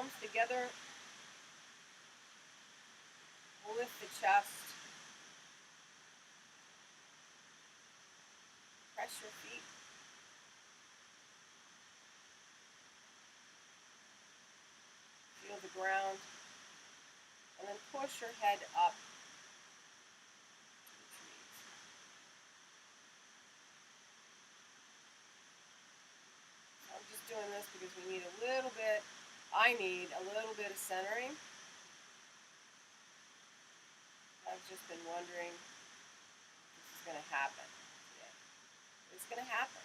palms together. Lift the chest. Press your feet. Feel the ground. And then push your head up. I'm just doing this because we need a little bit, I need a little bit of centering. I've just been wondering if this is going to happen today. It's going to happen.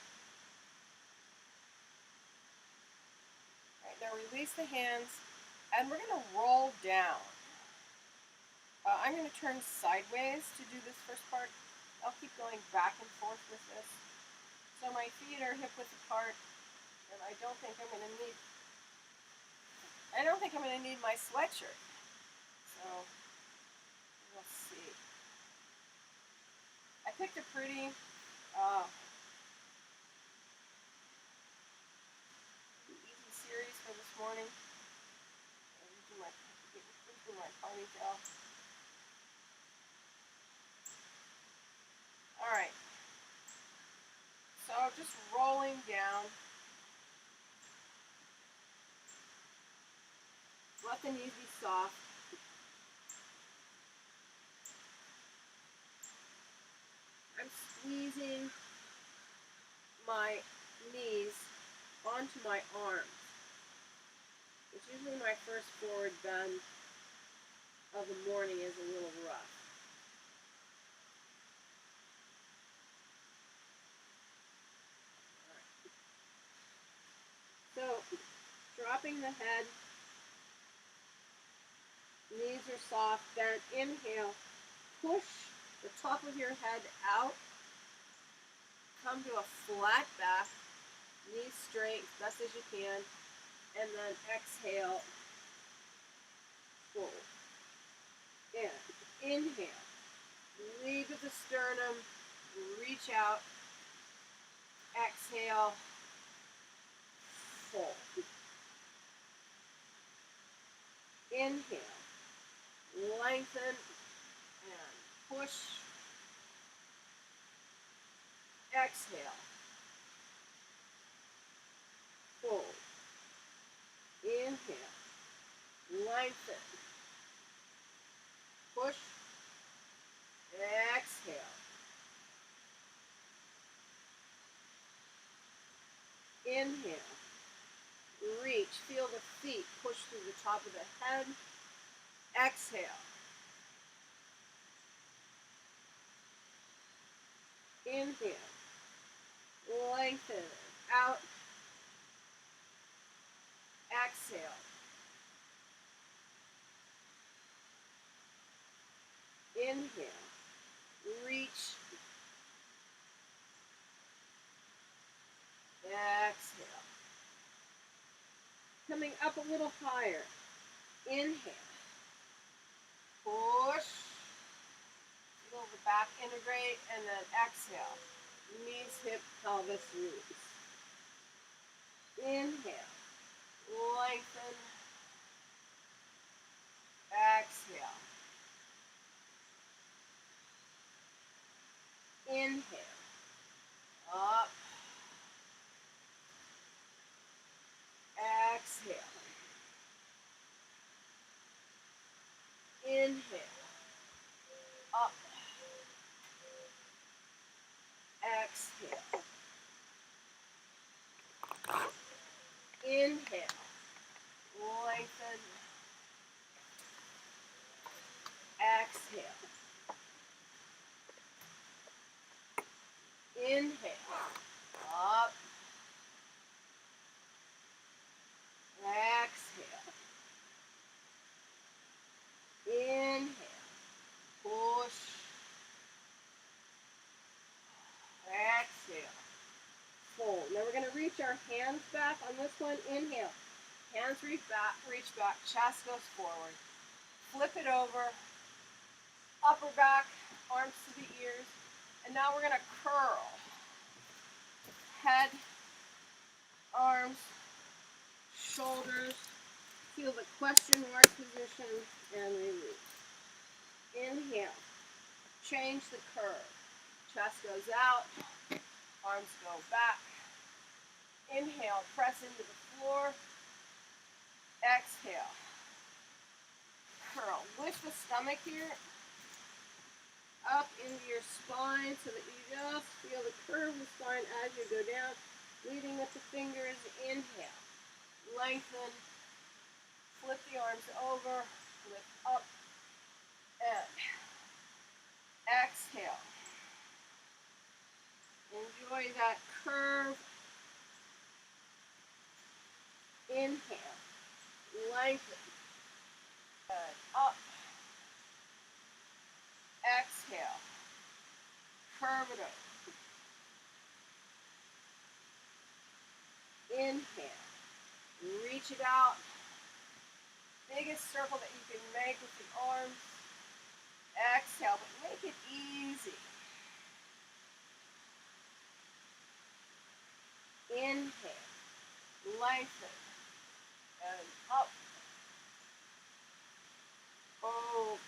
All right, now release the hands, and we're going to roll down. I'm going to turn sideways to do this first part. I'll keep going back and forth with this. So my feet are hip width apart, and I don't think I'm going to need my sweatshirt. So we'll see. I picked a pretty easy series for this morning. Do my ponytail. All right. So just rolling down. Let the knees be soft. I'm squeezing my knees onto my arms. It's usually my first forward bend of the morning is a little rough. All right. So, dropping the head, knees are soft, then inhale, push the top of your head out, come to a flat back, knees straight as best as you can, and then exhale, fold. And inhale, lead with the sternum, reach out, exhale, fold. Inhale, lengthen and push. Exhale, fold. Inhale, lengthen, push. Exhale. Inhale, reach, feel the feet push through the top of the head. Exhale. Inhale, lengthen out. Exhale. Inhale, reach. Exhale. Coming up a little higher. Inhale. Push. Feel the back integrate, and then exhale. Knees, hip, pelvis, roots. Inhale. Lengthen. Exhale. Inhale. Up. Exhale. Inhale. Up. Exhale. Inhale. Lengthen. Exhale. Inhale. Up. Exhale. Inhale. Push. Exhale. Fold. Now we're going to reach our hands back on this one. Inhale. Hands reach back, chest goes forward. Flip it over. Upper back, arms to the ears. And now we're going to curl. Head, arms, shoulders, Feel the question mark position and release. Inhale. Change the curve. Chest goes out. Arms go back. Inhale. Press into the floor. Exhale. Curl. Lift the stomach here up into your spine so that you just feel the curve of the spine as you go down. Leading with the fingers. Inhale. Lengthen. Flip the arms over. Lift up. And exhale. Enjoy that curve. Inhale. Lengthen. And up. Exhale. Curve it over. Inhale. Reach it out. Biggest circle that you can make with the arms. Exhale, but make it easy. Inhale. Lengthen. And up. Over.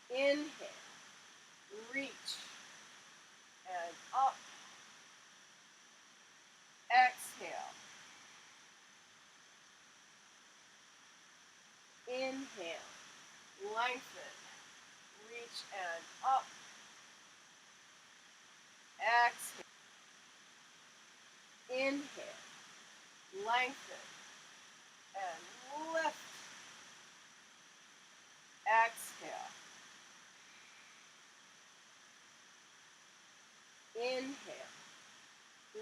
Inhale. Reach. And up. Exhale. Inhale. Lengthen. Reach and up. Exhale. Inhale. Lengthen. And lift. Exhale. Inhale.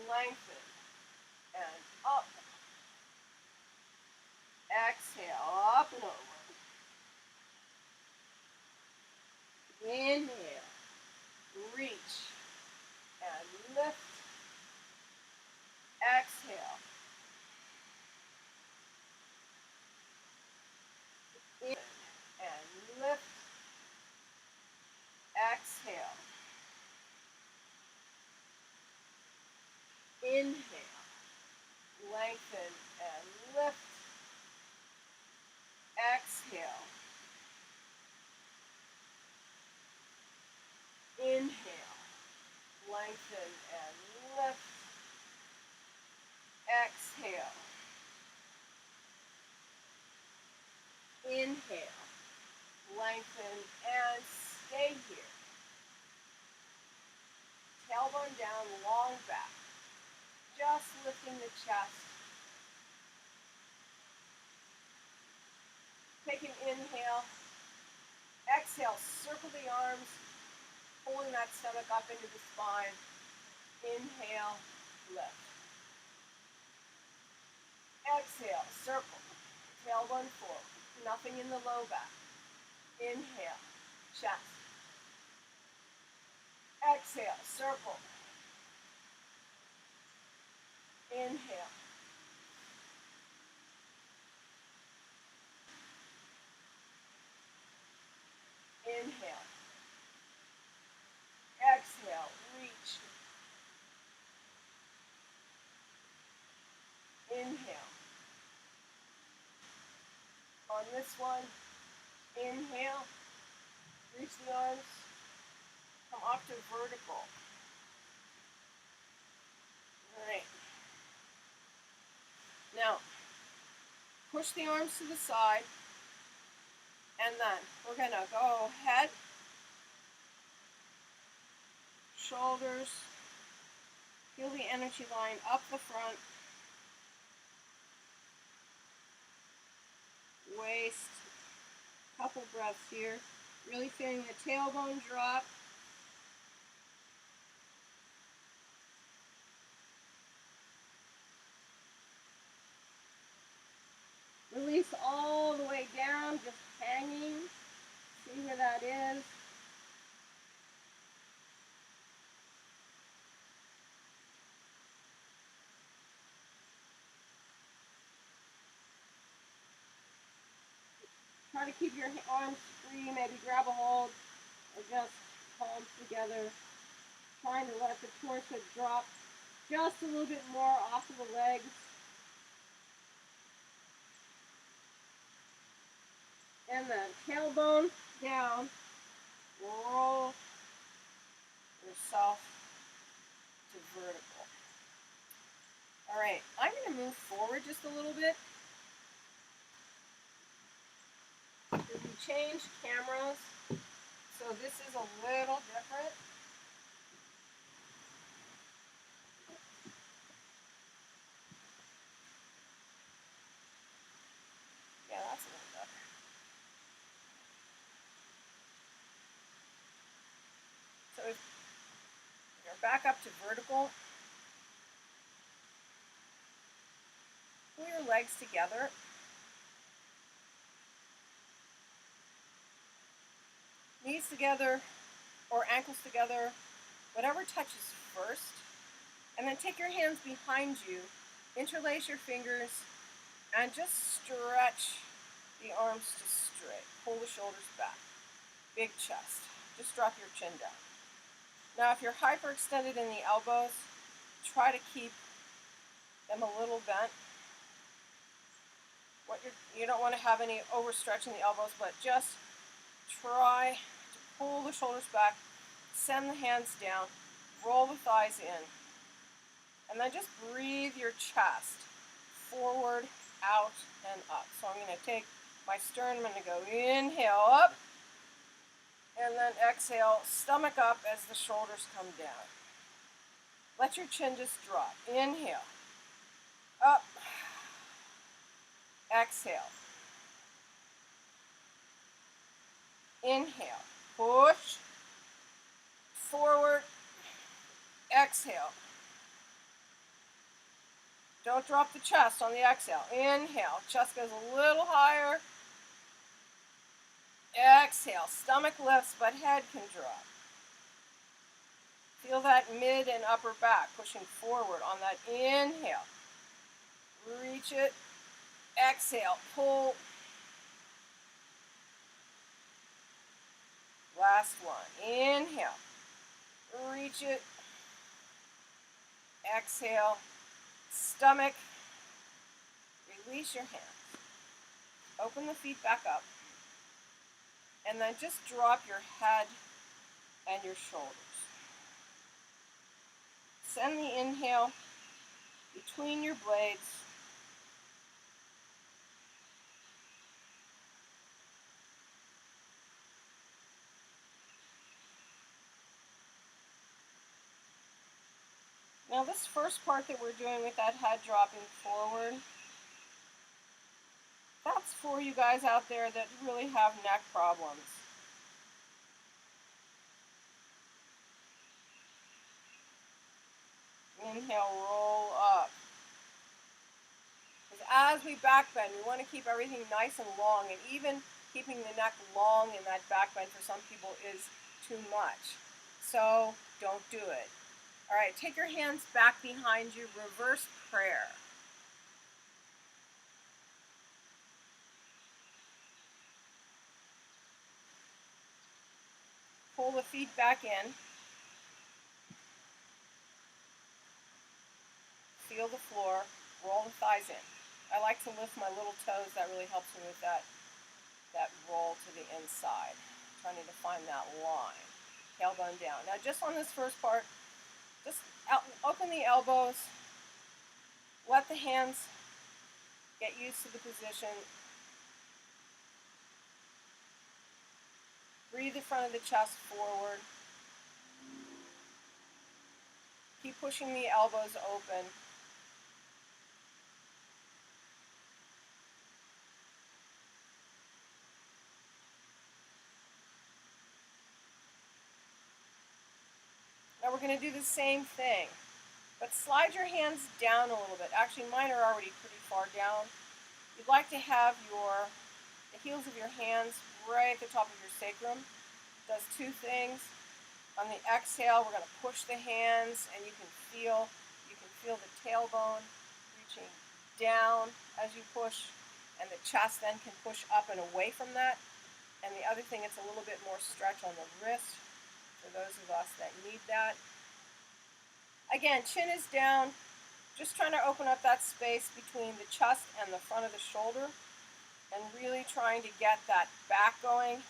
Lengthen. And up. Exhale. Up and over. Inhale. Reach. And lift. Exhale. In and lift. Exhale. Inhale. Lengthen and lift. Exhale. Inhale. Lengthen and lift. Exhale. Inhale. Lengthen and stay here. Tailbone down, long back. Just lifting the chest. Take an inhale. Exhale, circle the arms, pulling that stomach up into the spine. Inhale, lift. Exhale, circle. Tailbone forward. Nothing in the low back. Inhale, chest. Exhale, circle. Inhale. Inhale. Exhale, reach. Inhale. On this one, inhale, reach the arms, come up to vertical. All right. Now, push the arms to the side, and then we're going to go head, shoulders, feel the energy line up the front, waist, couple breaths here, really feeling the tailbone drop. Release all the way down, just hanging. See where that is. Try to keep your arms free, maybe grab a hold or just palms together. Trying to let the torso drop just a little bit more off of the legs. And then tailbone down, roll yourself to vertical. All right, I'm going to move forward just a little bit. If we change cameras, so this is a little different. Yeah, that's a little better. So if you're back up to vertical, pull your legs together. Knees together or ankles together, whatever touches first. And then take your hands behind you, interlace your fingers, and just stretch the arms to straight. Pull the shoulders back. Big chest. Just drop your chin down. Now if you're hyperextended in the elbows, try to keep them a little bent. You don't want to have any overstretch in the elbows, but just try to pull the shoulders back, send the hands down, roll the thighs in, and then just breathe your chest forward, out, and up. So I'm going to take my sternum, I'm going to go inhale up, and then exhale, stomach up as the shoulders come down. Let your chin just drop. Inhale, up, exhale. Inhale, push, forward, exhale. Don't drop the chest on the exhale. Inhale, chest goes a little higher. Exhale, stomach lifts, but head can drop. Feel that mid and upper back pushing forward on that inhale. Reach it. Exhale, pull. Last one. Inhale. Reach it. Exhale. Stomach. Release your hands. Open the feet back up. And then just drop your head and your shoulders. Send the inhale between your blades. Now this first part that we're doing with that head dropping forward, that's for you guys out there that really have neck problems. Inhale, roll up. Because as we back bend, we want to keep everything nice and long, and even keeping the neck long in that back bend for some people is too much. So don't do it. All right, take your hands back behind you, reverse prayer. Pull the feet back in. Feel the floor, roll the thighs in. I like to lift my little toes. That really helps me with that roll to the inside. Trying to find that line. Tailbone down. Now just on this first part, just open the elbows. Let the hands get used to the position. Breathe the front of the chest forward. Keep pushing the elbows open. Now we're going to do the same thing, but slide your hands down a little bit. Actually, mine are already pretty far down. You'd like to have the heels of your hands right at the top of your sacrum. It does two things. On the exhale, we're going to push the hands, and you can feel the tailbone reaching down as you push, and the chest then can push up and away from that. And the other thing, it's a little bit more stretch on the wrist for those of us that need that. Again, chin is down, just trying to open up that space between the chest and the front of the shoulder. and really trying to get that back going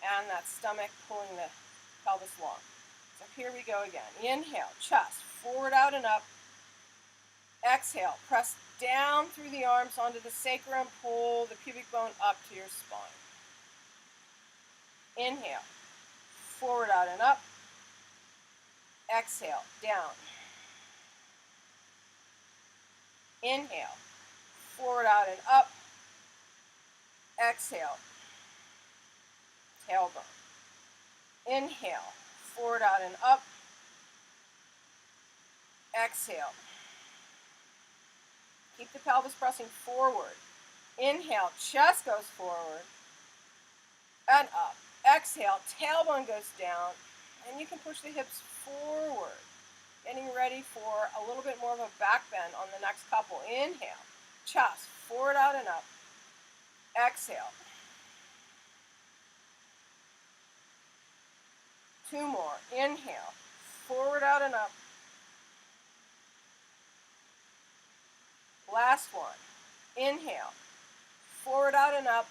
and that stomach pulling the pelvis long. So here we go again. Inhale, chest, forward, out, and up. Exhale, press down through the arms onto the sacrum, pull the pubic bone up to your spine. Inhale, forward, out, and up. Exhale, down. Inhale, forward, out, and up. Exhale, tailbone. Inhale, forward, out, and up. Exhale. Keep the pelvis pressing forward. Inhale, chest goes forward and up. Exhale, tailbone goes down, and you can push the hips forward. Getting ready for a little bit more of a back bend on the next couple. Inhale, chest, forward, out, and up. Exhale. 2 more. Inhale, forward, out, and up. Last one. Inhale, forward, out, and up.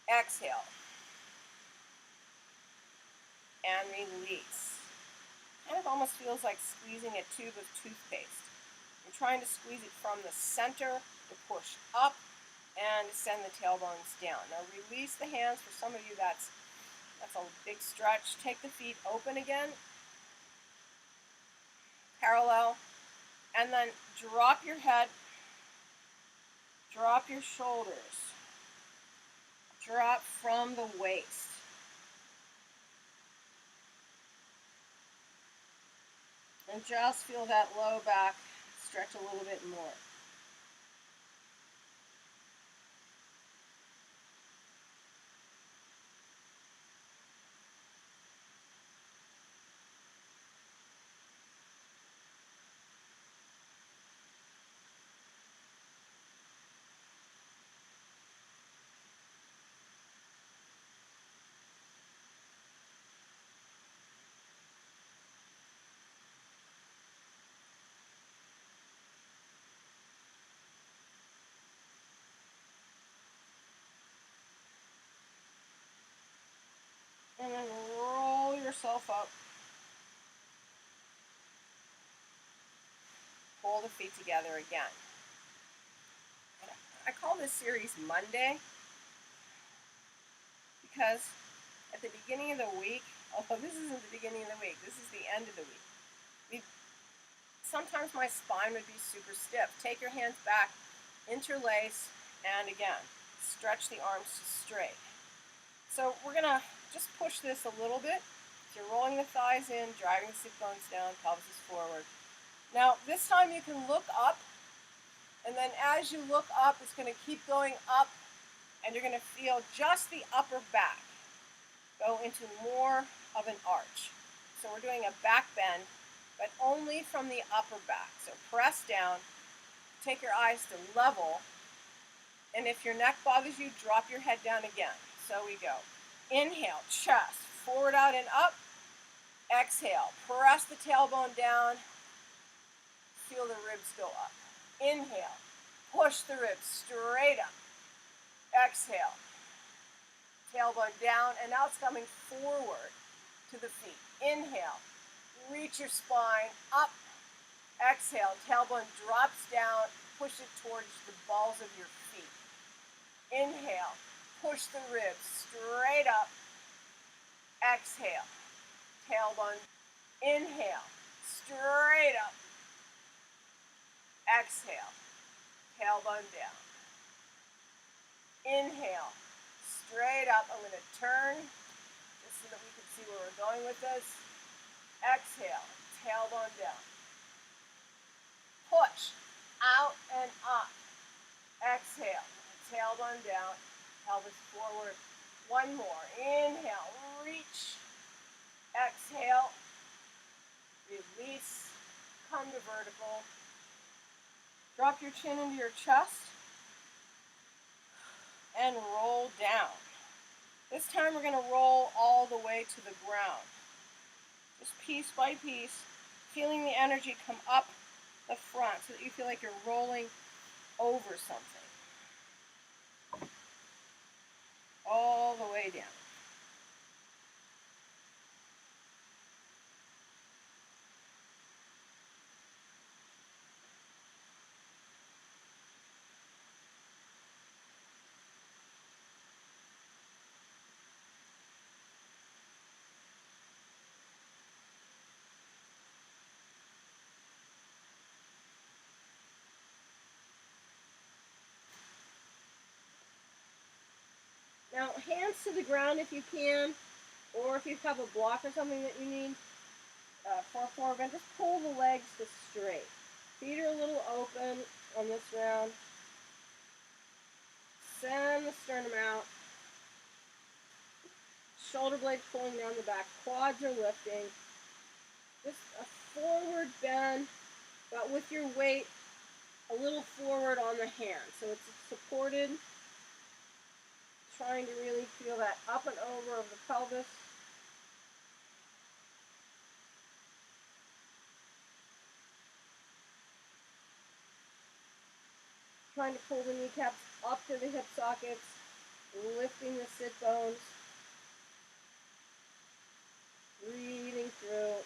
Exhale. And release. Kind of almost feels like squeezing a tube of toothpaste. You're trying to squeeze it from the center to push up and send the tailbones down. Now release the hands. For some of you, that's a big stretch. Take the feet open again, parallel, and then drop your head, drop your shoulders, drop from the waist. And just feel that low back stretch a little bit more. And then roll yourself up. Pull the feet together again. I call this series Monday because at the beginning of the week, although this isn't the beginning of the week, this is the end of the week, sometimes my spine would be super stiff. Take your hands back, interlace, and again, stretch the arms straight. So we're going to just push this a little bit. So you're rolling the thighs in, driving the sit bones down, pelvis is forward. Now, this time you can look up, and then as you look up, it's going to keep going up, and you're going to feel just the upper back go into more of an arch. So we're doing a back bend, but only from the upper back. So press down, take your eyes to level, and if your neck bothers you, drop your head down again. So we go. Inhale, chest, forward, out, and up. Exhale, press the tailbone down. Feel the ribs go up. Inhale, push the ribs straight up. Exhale, tailbone down, and now it's coming forward to the feet. Inhale, reach your spine up. Exhale, tailbone drops down, push it towards the balls of your feet. Inhale, push the ribs straight up. Exhale, tailbone. Inhale, straight up. Exhale, tailbone down. Inhale, straight up. I'm going to turn just so that we can see where we're going with this. Exhale, tailbone down. Push, out and up. Exhale, tailbone down, pelvis forward. One more. Inhale, reach. Exhale, release, come to vertical. Drop your chin into your chest and roll down. This time we're going to roll all the way to the ground. Just piece by piece, feeling the energy come up the front so that you feel like you're rolling over something. all the way down. Now, hands to the ground if you can, or if you have a block or something that you need for a forearm, just pull the legs to straight. Feet are a little open on this round. Send the sternum out. Shoulder blades pulling down the back. Quads are lifting. Just a forward bend, but with your weight a little forward on the hand. So it's supported. Trying to really feel that up and over of the pelvis. Trying to pull the kneecaps up to the hip sockets, lifting the sit bones, breathing through.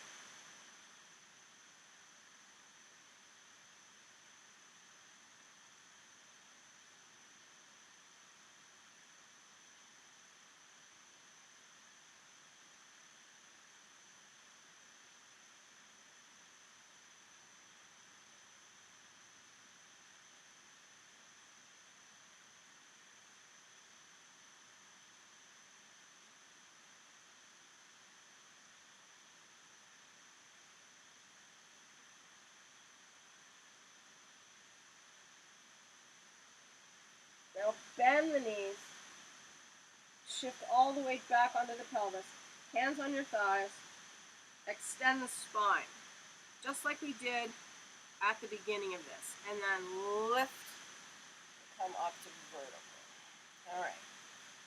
Now bend the knees, shift all the weight back onto the pelvis, hands on your thighs, extend the spine, just like we did at the beginning of this, and then lift, come up to vertical. All right,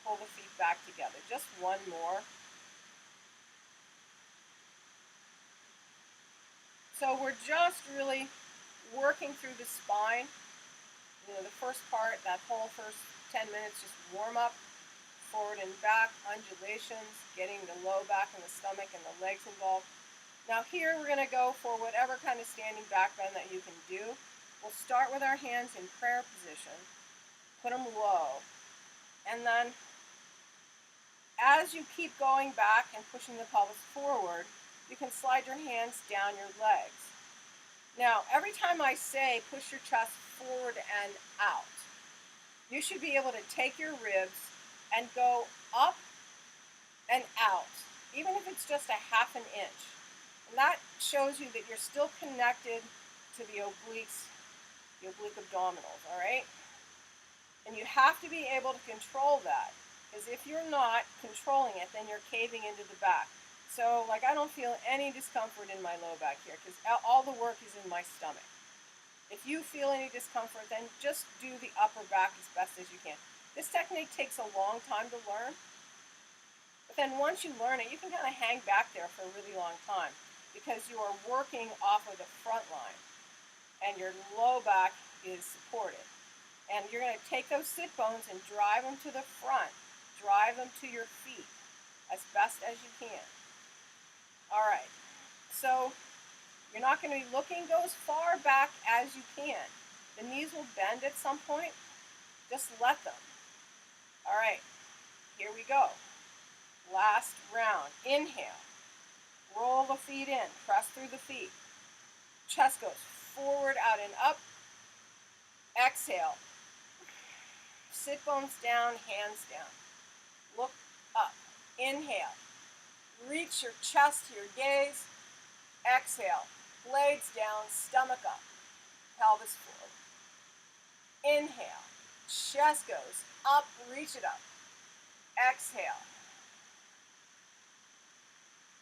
pull the feet back together. Just one more. So we're just really working through the spine. You know, the first part, that whole first 10 minutes, just warm up, forward and back, undulations, getting the low back and the stomach and the legs involved. Now here we're going to go for whatever kind of standing back bend that you can do. We'll start with our hands in prayer position, put them low, and then as you keep going back and pushing the pelvis forward, you can slide your hands down your legs. Now, every time I say push your chest forward and out, you should be able to take your ribs and go up and out, even if it's just a half an inch. And that shows you that you're still connected to the obliques, the oblique abdominals, all right? And you have to be able to control that, because if you're not controlling it, then you're caving into the back. So, like, I don't feel any discomfort in my low back here, because all the work is in my stomach. If you feel any discomfort, then just do the upper back as best as you can. This technique takes a long time to learn, but then once you learn it, you can kind of hang back there for a really long time, because you are working off of the front line, and your low back is supported. And you're going to take those sit bones and drive them to the front, drive them to your feet as best as you can. All right, so you're not going to be looking, go as far back as you can. The knees will bend at some point. Just let them. All right, here we go. Last round. Inhale. Roll the feet in. Press through the feet. Chest goes forward, out, and up. Exhale. Sit bones down, hands down. Look up. Inhale. Reach your chest to your gaze. Exhale. Blades down, stomach up. Pelvis forward. Inhale. Chest goes up, reach it up. Exhale.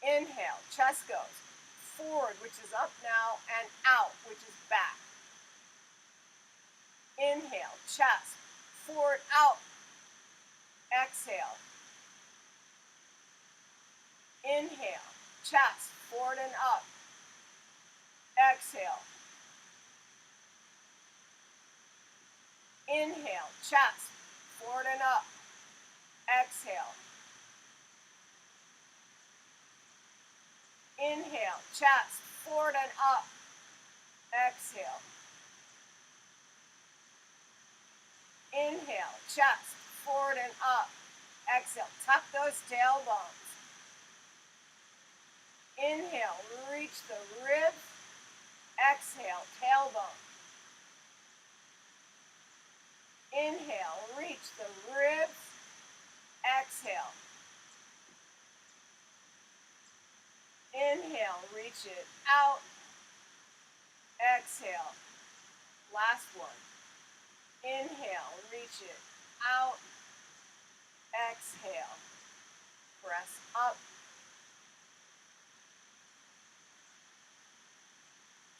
Inhale. Chest goes forward, which is up now, and out, which is back. Inhale. Chest. Forward, out. Exhale. Inhale. Chest. Forward and up. Exhale. Inhale. Chest. Forward and up. exhale. Inhale, chest forward and up. Exhale. Inhale, chest forward and up. Exhale, tuck those tailbones. Inhale, reach the ribs. Exhale, tailbone. Inhale, reach the ribs. Exhale. Inhale, reach it out. Exhale. Last one. Inhale, reach it out. Exhale. Press up.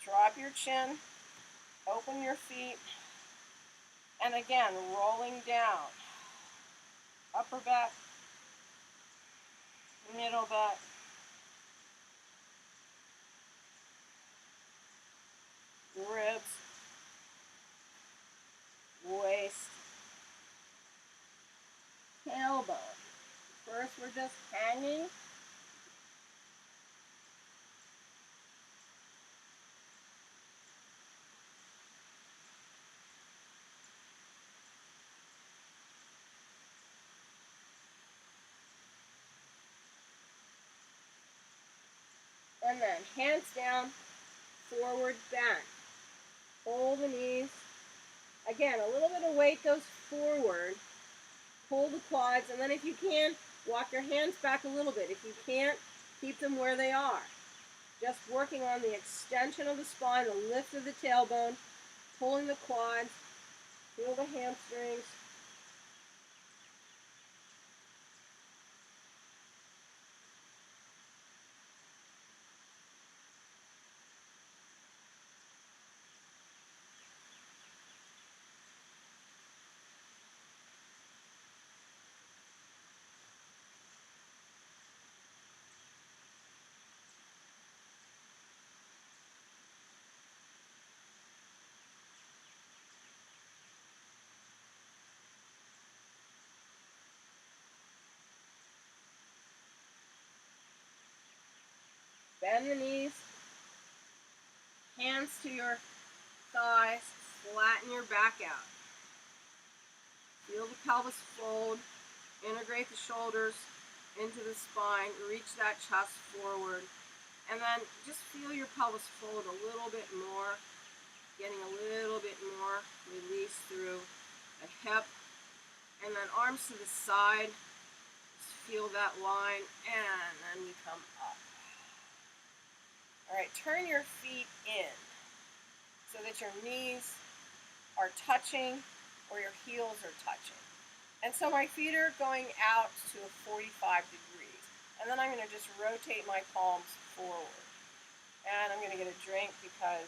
Drop your chin. Open your feet. And again, rolling down. Upper back. Middle back. Ribs. Waist. Tailbone. First, we're just hanging. And then hands down, forward bend. Pull the knees. Again, a little bit of weight goes forward. Pull the quads, and then if you can, walk your hands back a little bit. If you can't, keep them where they are. Just working on the extension of the spine, the lift of the tailbone, pulling the quads, feel the hamstrings. Bend the knees, hands to your thighs, flatten your back out. Feel the pelvis fold, integrate the shoulders into the spine, reach that chest forward, and then just feel your pelvis fold a little bit more, getting a little bit more release through the hip, and then arms to the side, just feel that line, and then we come up. All right, turn your feet in so that your knees are touching or your heels are touching. And so my feet are going out to a 45 degrees. And then I'm going to just rotate my palms forward. And I'm going to get a drink because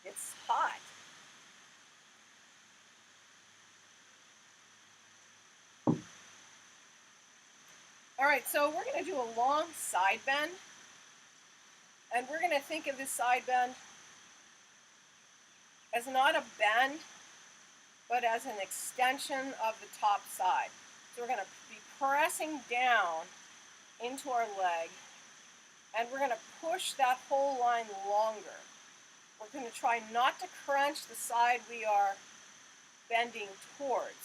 it's hot. All right, so we're going to do a long side bend. And we're going to think of this side bend as not a bend, but as an extension of the top side. So we're going to be pressing down into our leg, and we're going to push that whole line longer. We're going to try not to crunch the side we are bending towards,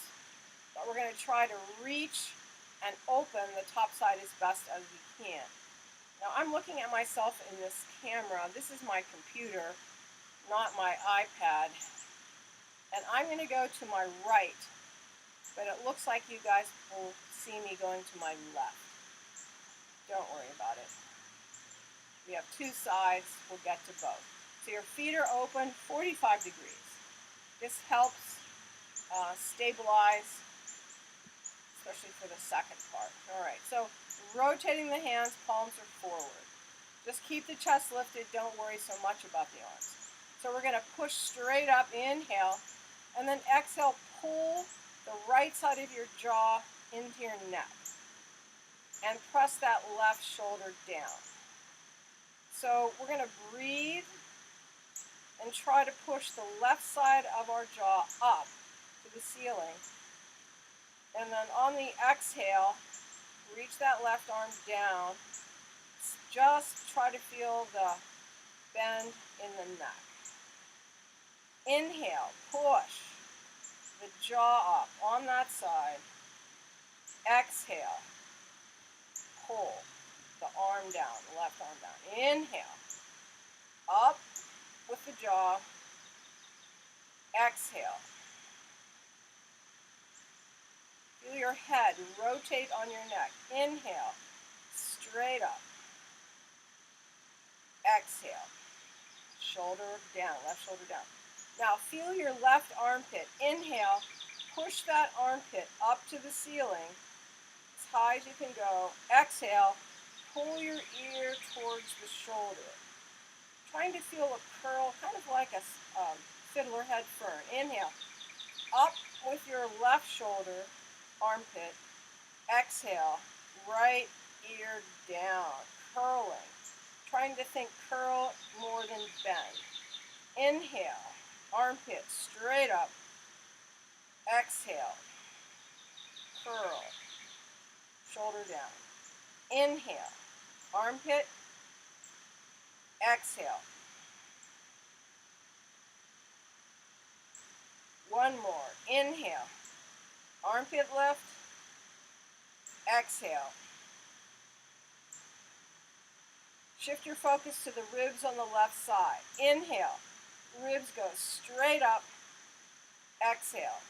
but we're going to try to reach and open the top side as best as we can. Now I'm looking at myself in this camera. This is my computer, not my iPad. And I'm going to go to my right, but it looks like you guys will see me going to my left. Don't worry about it. We have two sides. We'll get to both. So your feet are open 45 degrees. This helps stabilize, especially for the second part. All right, so rotating the hands, palms are forward. Just keep the chest lifted. Don't worry so much about the arms. So we're going to push straight up, inhale, and then exhale, pull the right side of your jaw into your neck. And press that left shoulder down. So we're going to breathe and try to push the left side of our jaw up to the ceiling. And then on the exhale, reach that left arm down. Just try to feel the bend in the neck. Inhale, push the jaw up on that side. Exhale, pull the arm down, left arm down. Inhale, up with the jaw. Exhale. Feel your head rotate on your neck. Inhale, straight up. Exhale, shoulder down, left shoulder down. Now feel your left armpit. Inhale, push that armpit up to the ceiling as high as you can go. Exhale, pull your ear towards the shoulder. Trying to feel a curl, kind of like a fiddler head fern. Inhale, up with your left shoulder, armpit. Exhale, right ear down, curling. Trying to think curl more than bend. Inhale, armpit straight up. Exhale, curl, shoulder down. Inhale, armpit. Exhale. One more. Inhale, armpit lift. Exhale. Shift your focus to the ribs on the left side. Inhale, ribs go straight up. Exhale.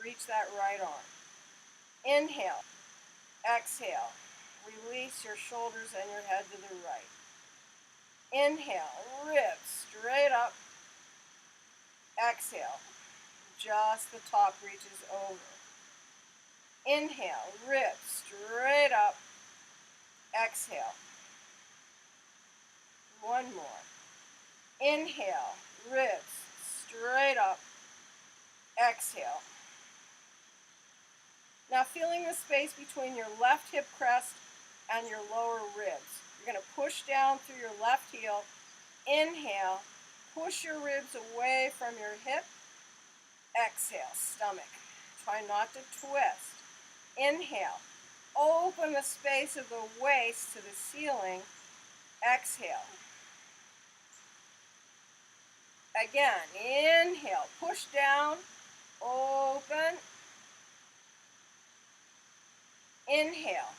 Reach that right arm. Inhale. Exhale. Release your shoulders and your head to the right. Inhale, ribs straight up. Exhale. Just the top reaches over. Inhale, ribs straight up. Exhale. One more. Inhale, ribs straight up. Exhale. Now feeling the space between your left hip crest and your lower ribs. You're going to push down through your left heel. Inhale, push your ribs away from your hip. Exhale, stomach. Try not to twist. Inhale, open the space of the waist to the ceiling. Exhale. Again, inhale, push down, open. Inhale,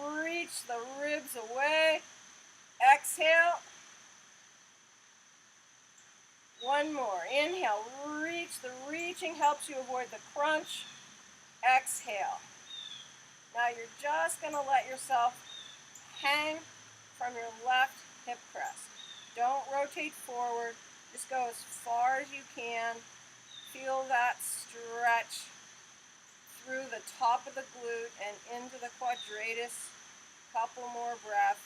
reach the ribs away. Exhale. One more. Inhale, reach. The reaching helps you avoid the crunch. Exhale. Now you're just going to let yourself hang from your left hip crest. Don't rotate forward. Just go as far as you can. Feel that stretch through the top of the glute and into the quadratus. Couple more breaths.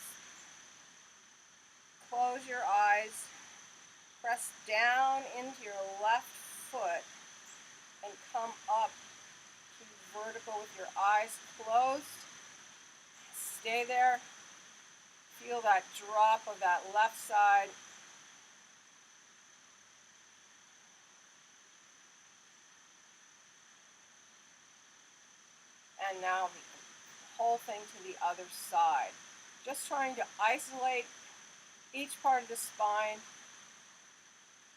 Close your eyes. Press down into your left foot and come up to vertical with your eyes closed. Stay there. Feel that drop of that left side. And now the whole thing to the other side. Just trying to isolate each part of the spine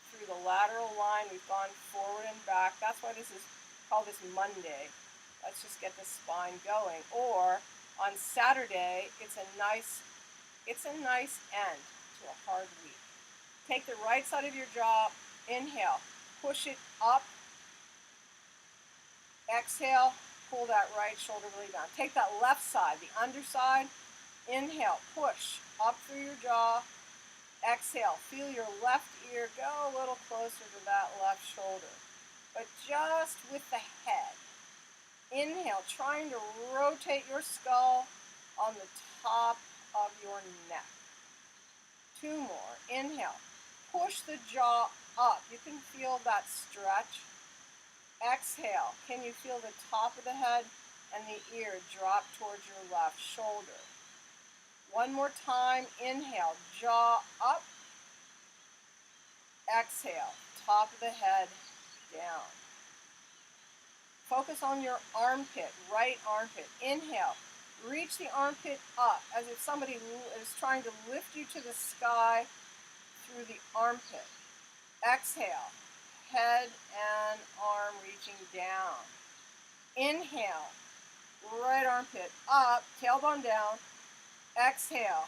through the lateral line. We've gone forward and back. That's why this is called this Monday. Let's just get the spine going. Or on Saturday, it's a nice end to a hard week. Take the right side of your jaw. Inhale. Push it up. Exhale. Pull that right shoulder blade down. Take that left side, the underside. Inhale, push up through your jaw. Exhale, feel your left ear go a little closer to that left shoulder, but just with the head. Inhale, trying to rotate your skull on the top of your neck. Two more. Inhale, push the jaw up. You can feel that stretch. Exhale, can you feel the top of the head and the ear drop towards your left shoulder? One more time. Inhale, jaw up. Exhale, top of the head down. Focus on your armpit, right armpit. Inhale. Reach the armpit up as if somebody is trying to lift you to the sky through the armpit. Exhale. Head and arm reaching down. Inhale. Right armpit up, tailbone down. Exhale.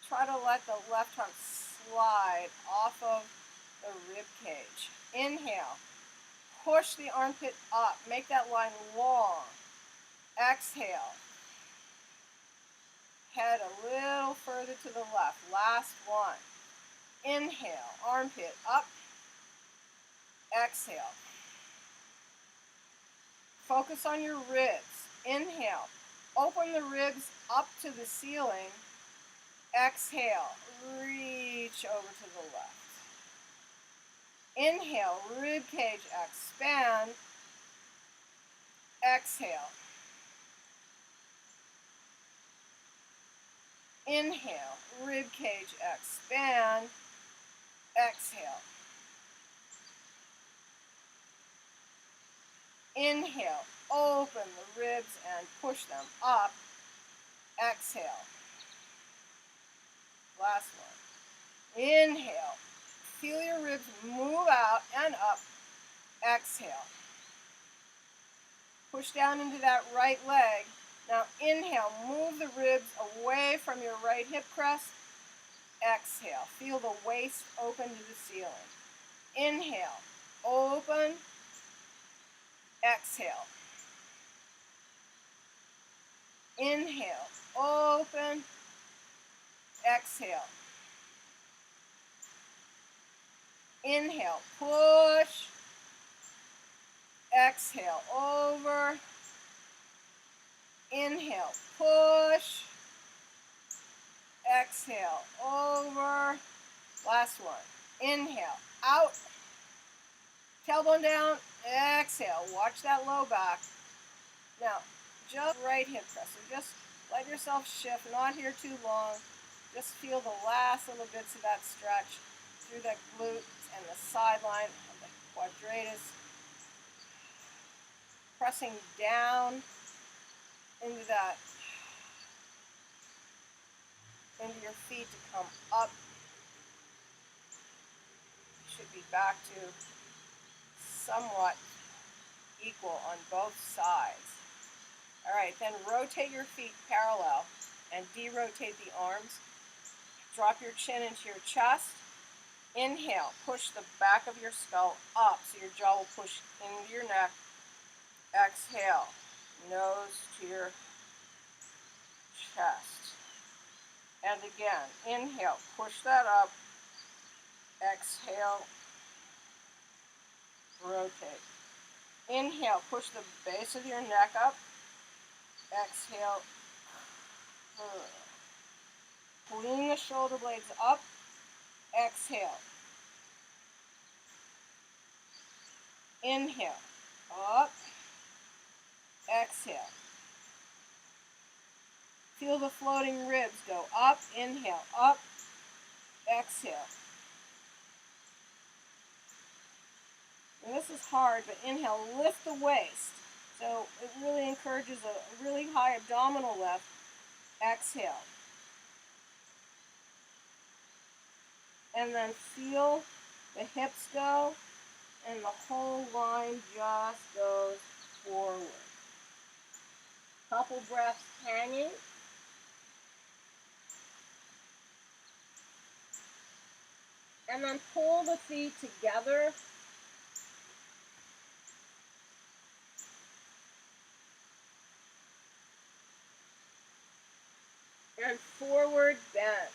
Try to let the left arm slide off of the rib cage. Inhale. Push the armpit up. Make that line long. Exhale. Head a little further to the left. Last one. Inhale. Armpit up. Exhale. Focus on your ribs. Inhale. Open the ribs up to the ceiling. Exhale. Reach over to the left. Inhale. Rib cage expand. Exhale. Inhale. Rib cage expand. Exhale. Inhale. Open the ribs and push them up. Exhale. Last one. Inhale. Feel your ribs move out and up. Exhale. Push down into that right leg. Now inhale. Move the ribs away from your right hip crest. Exhale. Feel the waist open to the ceiling. Inhale. Open. Exhale. Inhale. Open. Exhale. Inhale. Push. Exhale. Over. Inhale. Push. Exhale. Over. Last one. Inhale. Out. Tailbone down. Exhale. Watch that low back. Now, just right hip crest. So just let yourself shift. Not here too long. Just feel the last little bits of that stretch through the glutes and the sideline of the quadratus. Pressing down into that, into your feet to come up. Should be back to somewhat equal on both sides. All right, then rotate your feet parallel and de-rotate the arms. Drop your chin into your chest. Inhale, push the back of your skull up so your jaw will push into your neck. Exhale, nose to your chest. And again, inhale, push that up. Exhale, rotate. Inhale, push the base of your neck up. Exhale. Lean the shoulder blades up. Exhale. Inhale. Up. Exhale. Feel the floating ribs go up. Inhale. Up. Exhale. And this is hard, but inhale. Lift the waist. So it really encourages a really high abdominal lift. Exhale. And then feel the hips go, and the whole line just goes forward. Couple breaths hanging. And then pull the feet together. And forward bend.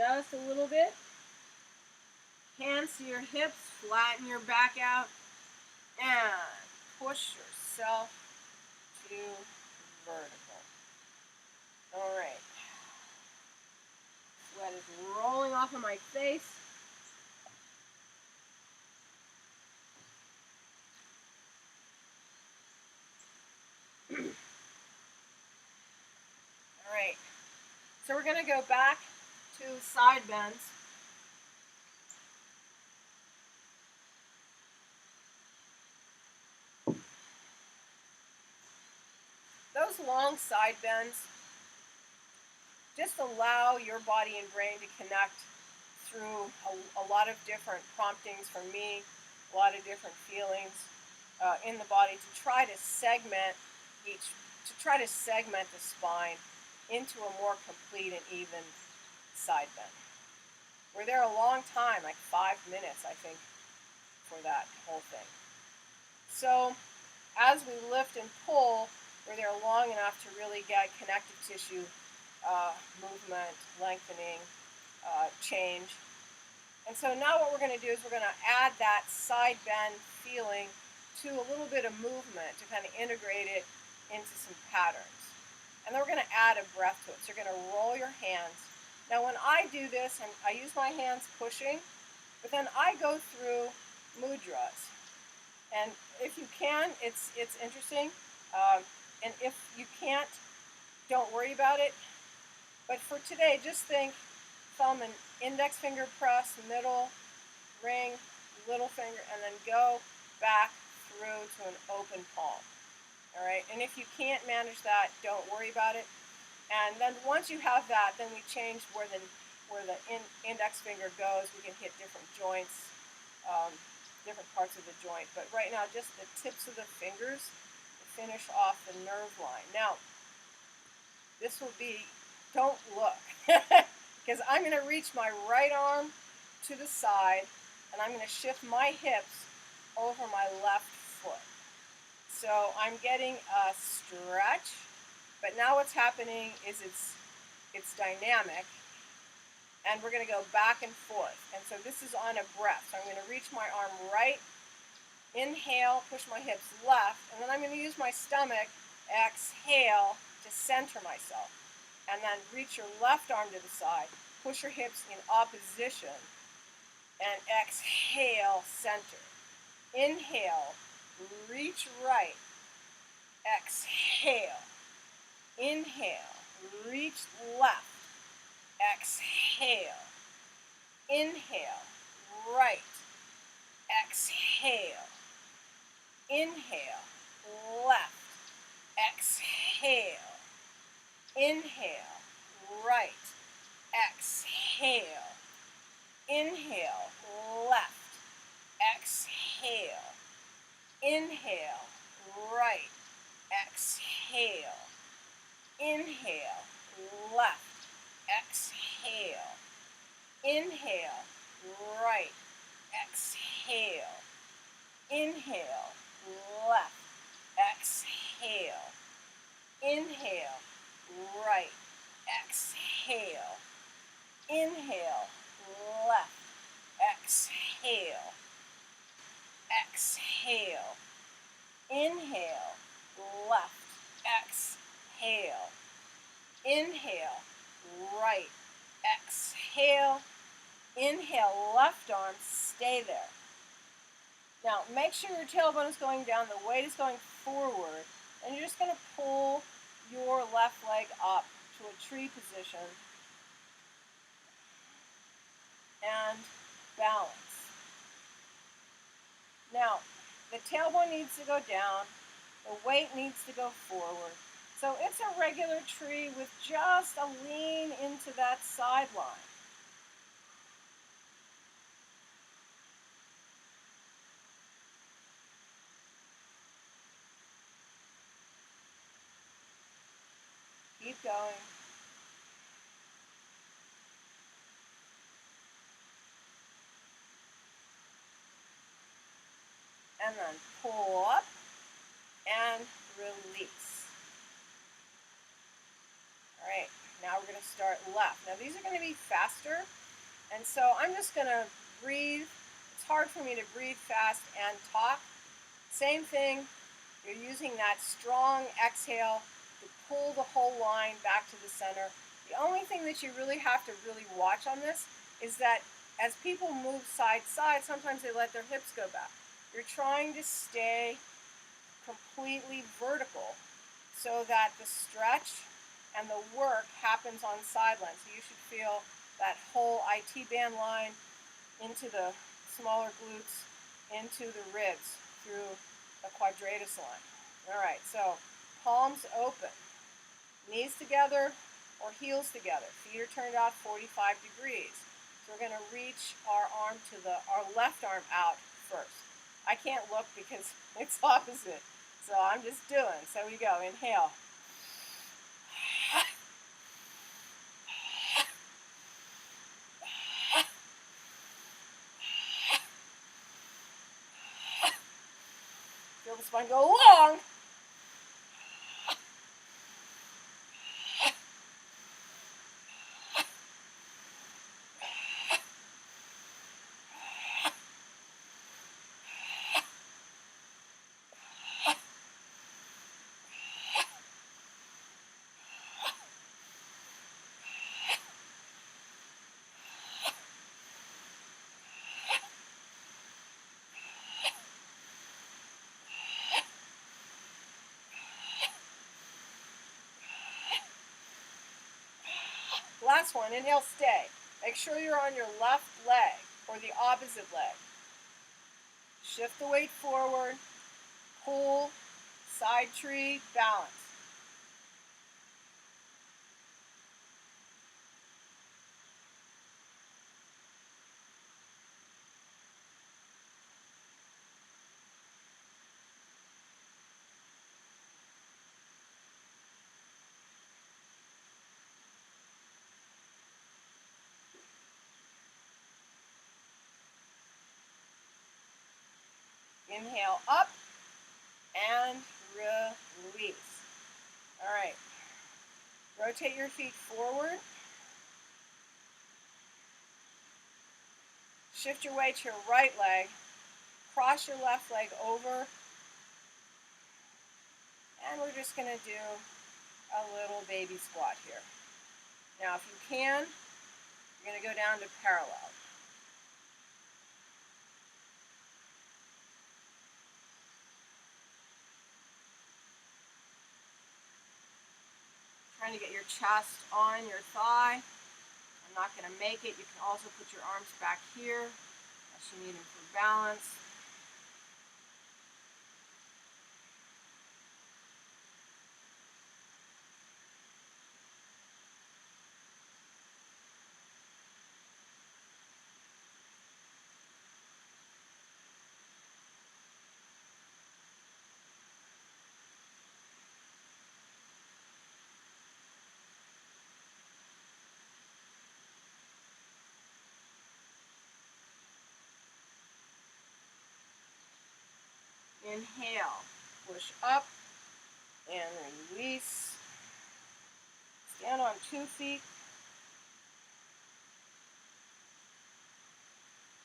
just a little bit. Hands to your hips, flatten your back out, and push yourself to vertical. All right. Sweat is rolling off of my face. All right. So we're going to go back to side bends. Those long side bends just allow your body and brain to connect through a lot of different promptings from me, a lot of different feelings in the body to try to segment the spine into a more complete and even side bend. We're there a long time, like 5 minutes, I think, for that whole thing. So as we lift and pull, we're there long enough to really get connective tissue movement, lengthening, change. And so now what we're going to do is we're going to add that side bend feeling to a little bit of movement to kind of integrate it into some patterns. And then we're going to add a breath to it. So you're going to roll your hands. Now when I do this, I use my hands pushing, but then I go through mudras. And if you can, it's interesting. And if you can't, don't worry about it. But for today, just think thumb and index finger press, middle, ring, little finger, and then go back through to an open palm. All right, and if you can't manage that, don't worry about it. And then once you have that, then we change where the index finger goes. We can hit different joints, different parts of the joint. But right now, just the tips of the fingers to finish off the nerve line. Now, this will be, don't look, because I'm going to reach my right arm to the side, and I'm going to shift my hips over my left foot. So I'm getting a stretch, but now what's happening is it's dynamic, and we're going to go back and forth. And so this is on a breath. So I'm going to reach my arm right, inhale, push my hips left, and then I'm going to use my stomach, exhale, to center myself. And then reach your left arm to the side, push your hips in opposition, and exhale, center. Inhale, reach right, exhale. Inhale, reach left, exhale. Inhale, right, exhale. Inhale, left, exhale. Inhale, right, exhale. Inhale, left, exhale. Inhale, right, exhale. Inhale, left, exhale. Inhale, right, exhale. Inhale, left, exhale. Inhale, right, exhale. Inhale, left, exhale. Exhale. Inhale, left, exhale. Inhale, right, exhale. Inhale, left arm, stay there. Now, make sure your tailbone is going down, the weight is going forward, and you're just going to pull your left leg up to a tree position and balance. Now, the tailbone needs to go down, the weight needs to go forward. So it's a regular tree with just a lean into that sideline. Keep going. And then pull up and release. All right, now we're going to start left. Now these are going to be faster, and so I'm just going to breathe. It's hard for me to breathe fast and talk. Same thing, you're using that strong exhale to pull the whole line back to the center. The only thing that you really have to really watch on this is that as people move side to side, sometimes they let their hips go back. You're trying to stay completely vertical so that the stretch and the work happens on sidelines. So you should feel that whole IT band line into the smaller glutes, into the ribs, through the quadratus line. All right, so palms open, knees together or heels together. Feet are turned out 45 degrees. So we're going to reach our arm to our left arm out first. I can't look because it's opposite. So I'm just doing. So we go. Inhale. Feel the spine go long. Last one. Inhale, stay. Make sure you're on your left leg or the opposite leg. Shift the weight forward. Pull, side tree, balance. Inhale up and release. All right. Rotate your feet forward. Shift your weight to your right leg. Cross your left leg over. And we're just going to do a little baby squat here. Now, if you can, you're going to go down to parallel. Trying to get your chest on your thigh. I'm not going to make it. You can also put your arms back here as you need them for balance. Inhale, push up and release. Stand on 2 feet.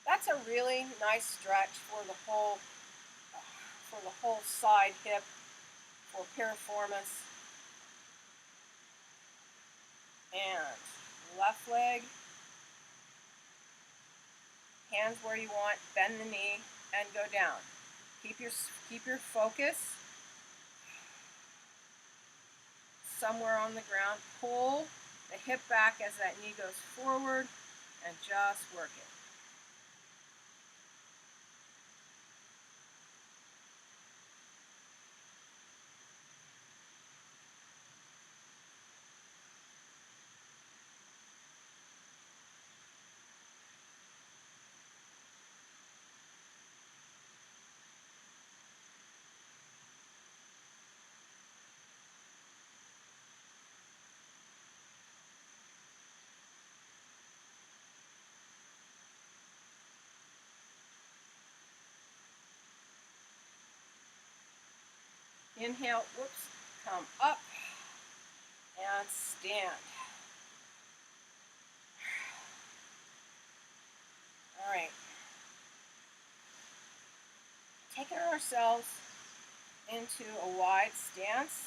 That's a really nice stretch for the whole side hip, for piriformis. And left leg, hands where you want, bend the knee and go down. Keep your focus somewhere on the ground. Pull the hip back as that knee goes forward and just work it. Inhale, whoops, come up and stand. taking ourselves into a wide stance,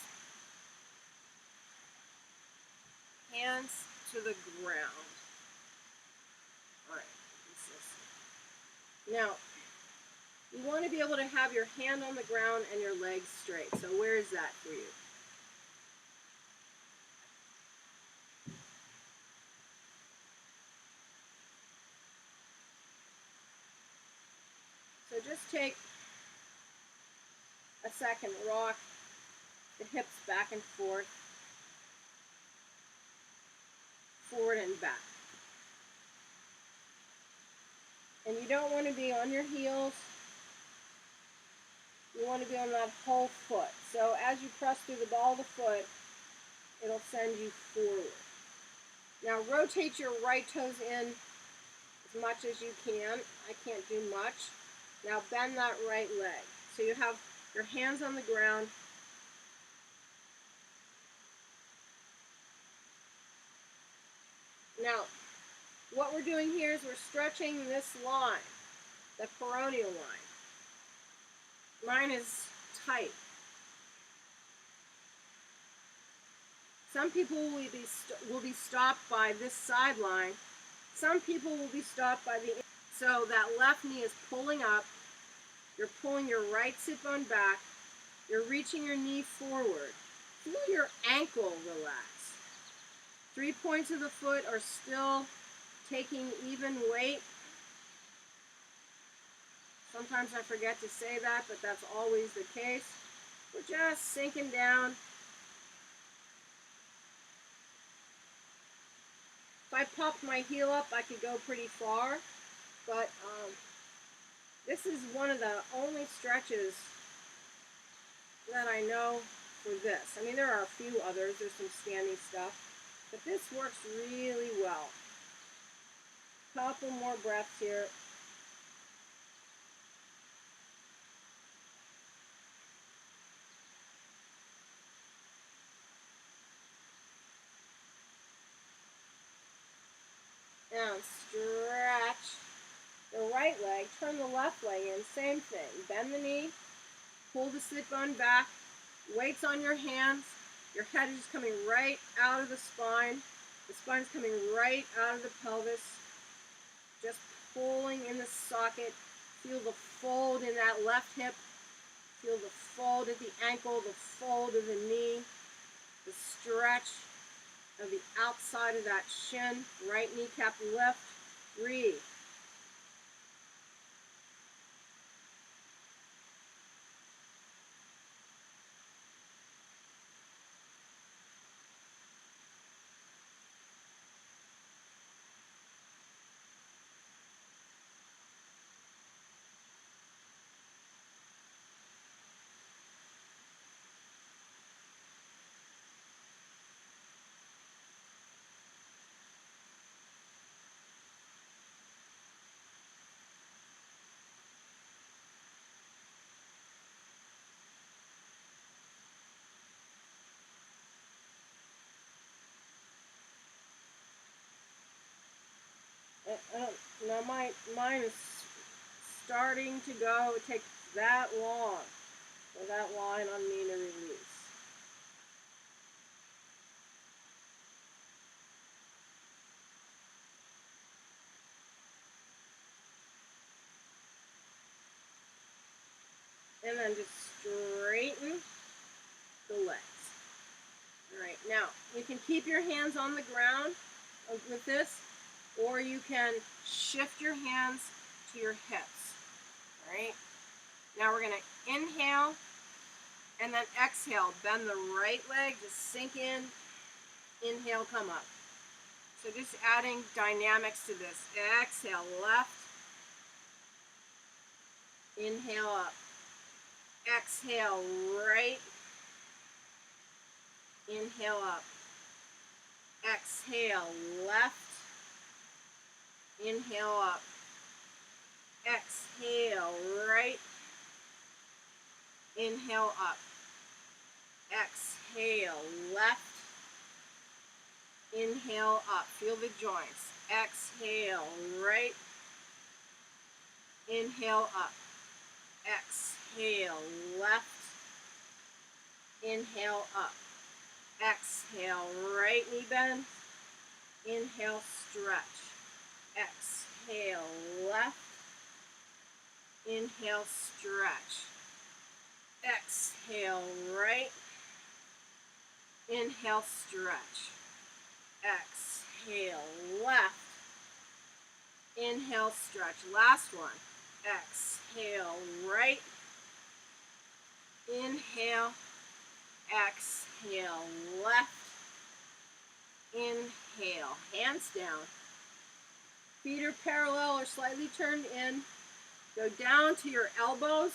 hands to the ground. All right, now you want to be able to have your hand on the ground and your legs straight. So where is that for you? So just take a second, rock the hips back and forth, forward and back. And you don't want to be on your heels. You want to be on that whole foot. So as you press through the ball of the foot, it'll send you forward. Now rotate your right toes in as much as you can. I can't do much. Now bend that right leg. So you have your hands on the ground. Now, what we're doing here is we're stretching this line, the peroneal line. Mine is tight. Some people will be stopped by this side line. Some people will be stopped by the... So that left knee is pulling up. You're pulling your right sit bone back. You're reaching your knee forward. Feel your ankle relax. 3 points of the foot are still taking even weight. Sometimes I forget to say that, but that's always the case. We're just sinking down. If I popped my heel up, I could go pretty far, but this is one of the only stretches that I know for this. I mean, there are a few others. There's some standing stuff, but this works really well. Couple more breaths here. Now stretch the right leg, turn the left leg in, same thing. Bend the knee, pull the sit bone back, weights on your hands. Your head is coming right out of the spine. The spine's coming right out of the pelvis. Just pulling in the socket. Feel the fold in that left hip. Feel the fold at the ankle, the fold of the knee, the stretch of the outside of that shin. Right kneecap lift. Breathe. Now mine is starting to go. It takes that long for that line on me to release. And then just straighten the legs. All right, now you can keep your hands on the ground with this, or you can shift your hands to your hips. All right, now we're going to inhale and then exhale. Bend the right leg, just sink in, inhale, come up. So just adding dynamics to this. Exhale, left, inhale up. Exhale, right, inhale up. Exhale, left, inhale up. Exhale, right, inhale up. Exhale, left, inhale up. Feel the joints. Exhale, right, inhale up. Exhale. Exhale, left. Inhale, up. Exhale, right knee bend. Inhale, stretch. Exhale, left. Inhale, stretch. Exhale, right. Inhale, stretch. Exhale, left. Inhale, stretch. Last one. Exhale, right. Inhale. Exhale, left. Inhale, hands down. Feet are parallel or slightly turned in. Go down to your elbows.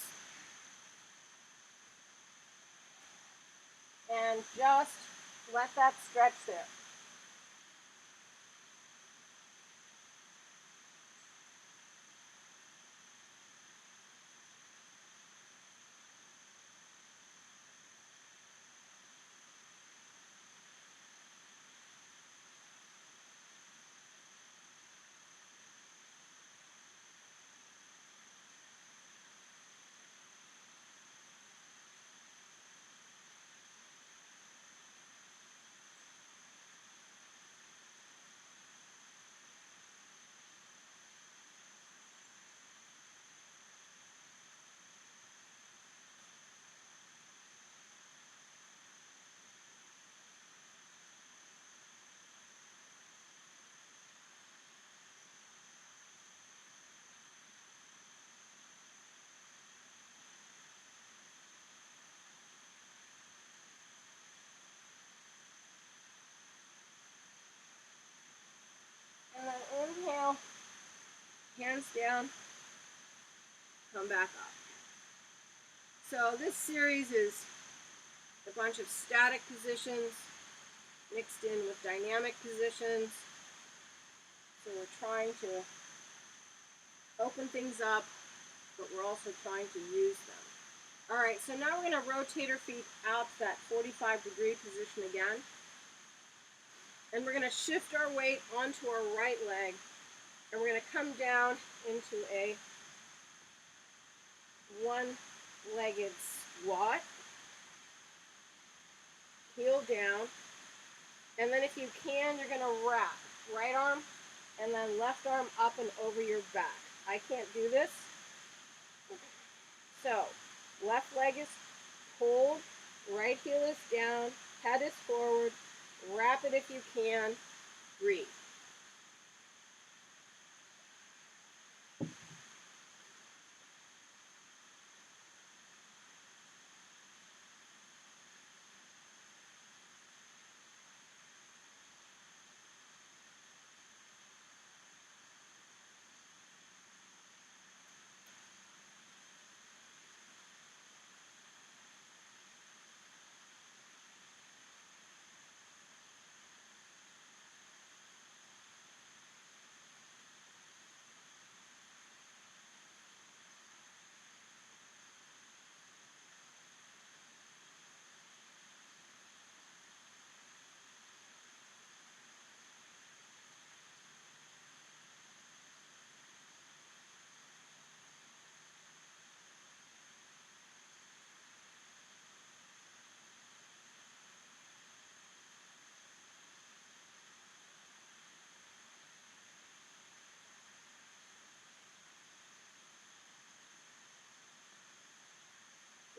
And just let that stretch there. And then inhale, hands down, come back up. So this series is a bunch of static positions mixed in with dynamic positions. So we're trying to open things up, but we're also trying to use them. All right, so now we're going to rotate our feet out to that 45-degree position again. And we're going to shift our weight onto our right leg. And we're going to come down into a one-legged squat. Heel down. And then if you can, you're going to wrap right arm and then left arm up and over your back. I can't do this. So, left leg is pulled, right heel is down, head is forward, wrap it if you can, breathe.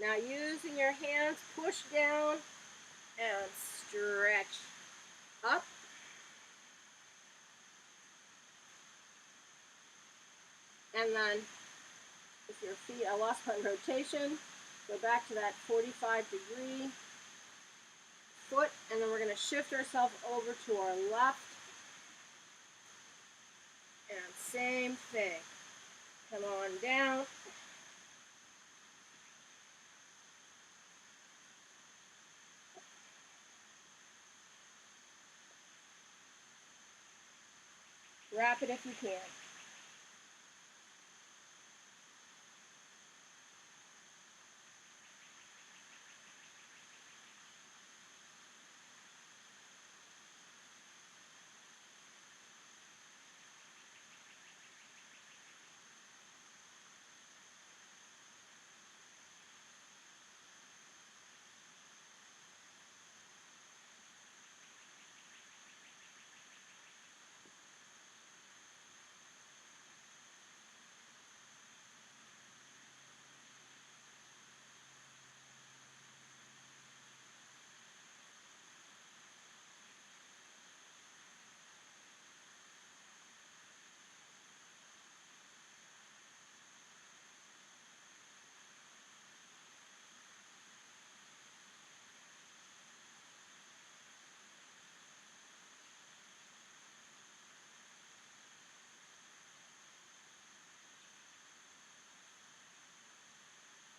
Now using your hands, push down and stretch up. And then with your feet, I lost my rotation, go back to that 45-degree foot, and then we're going to shift ourselves over to our left. And same thing. Come on down. Wrap it if you can.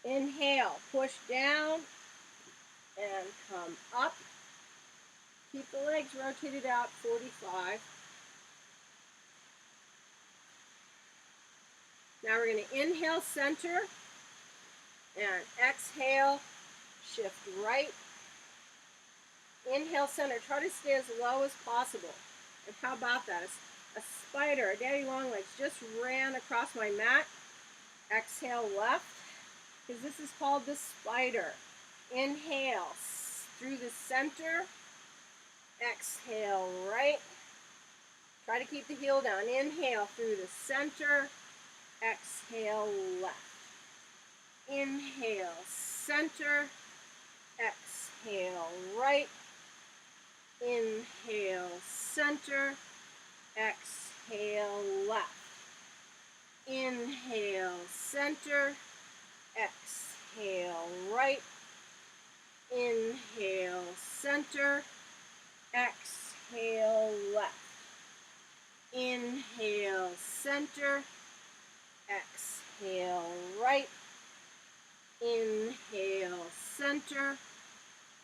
Inhale, push down and come up. Keep the legs rotated out, 45. Now we're going to inhale, center, and exhale, shift right. Inhale, center. Try to stay as low as possible. And how about that? A spider, a daddy long legs, just ran across my mat. Exhale, left, because this is called the spider. Inhale, through the center. Exhale, right. Try to keep the heel down. Inhale, through the center. Exhale, left. Inhale, center. Exhale, right. Inhale, center. Exhale, left. Inhale, center. Exhale, right. Inhale, center. Exhale, left. Inhale, center. Exhale, right. Inhale, center.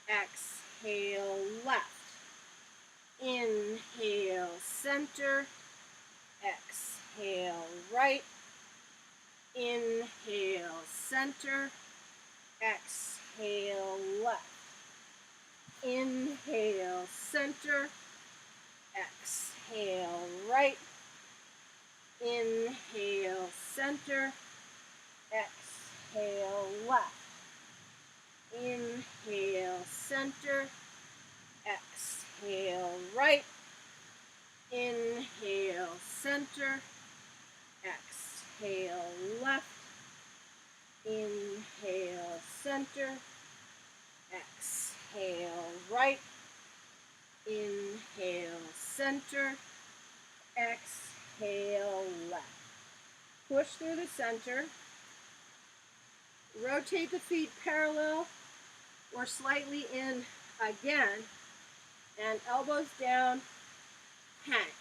Exhale, left. Inhale, center. Exhale, right. Inhale, center. Exhale, left. Inhale, center. Exhale, right. Inhale, center. Exhale, left. Inhale, center. Exhale, right. Inhale, center. Exhale, left. Inhale, center. Exhale, right. Inhale, center. Exhale, left. Push through the center. Rotate the feet parallel or slightly in again. And elbows down, hang.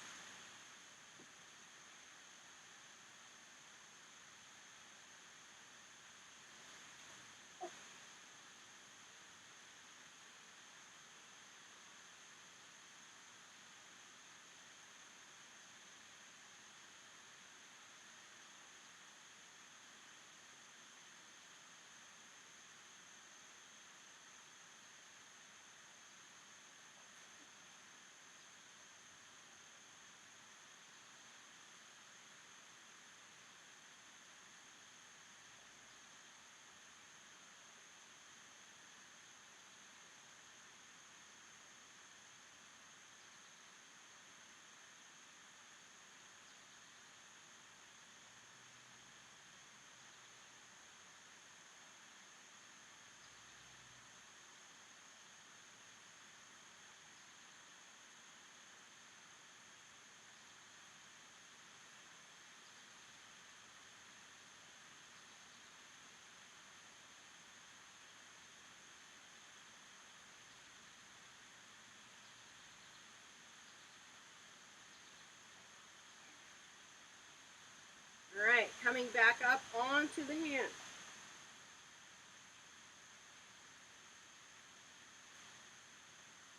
All right, coming back up onto the hand.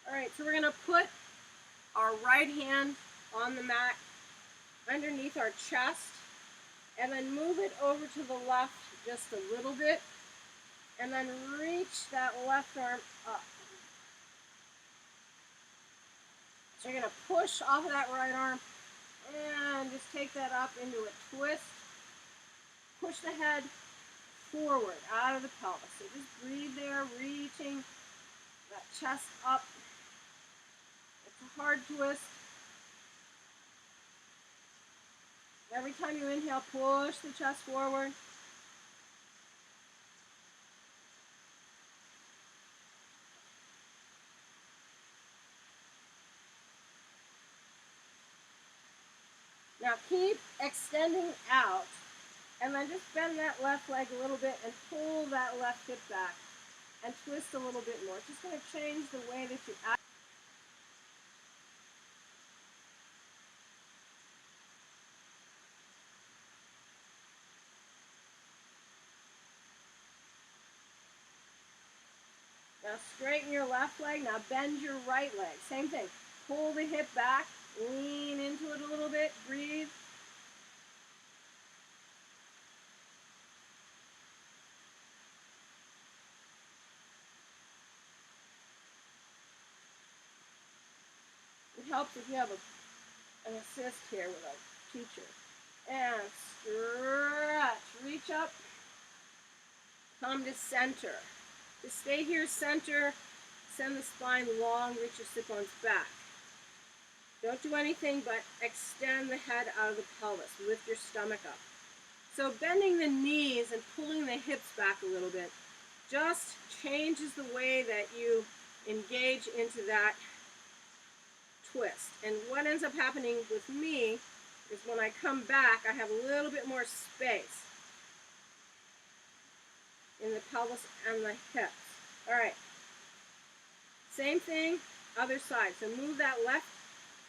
All right, so we're going to put our right hand on the mat underneath our chest and then move it over to the left just a little bit and then reach that left arm up. So you're going to push off of that right arm and just take that up into a twist. Push the head forward out of the pelvis. So just breathe there, reaching that chest up. It's a hard twist. Every time you inhale, push the chest forward. Now keep extending out, and then just bend that left leg a little bit and pull that left hip back and twist a little bit more. It's just going to change the way that you act. Now straighten your left leg. Now bend your right leg. Same thing. Pull the hip back. Lean into it a little bit. Breathe. It helps if you have an assist here with a teacher. And stretch. Reach up. Come to center. To stay here, center. Send the spine long. Reach your sit bones back. Don't do anything but extend the head out of the pelvis. Lift your stomach up. So bending the knees and pulling the hips back a little bit just changes the way that you engage into that twist. And what ends up happening with me is when I come back, I have a little bit more space in the pelvis and the hips. All right. Same thing, other side. So move that left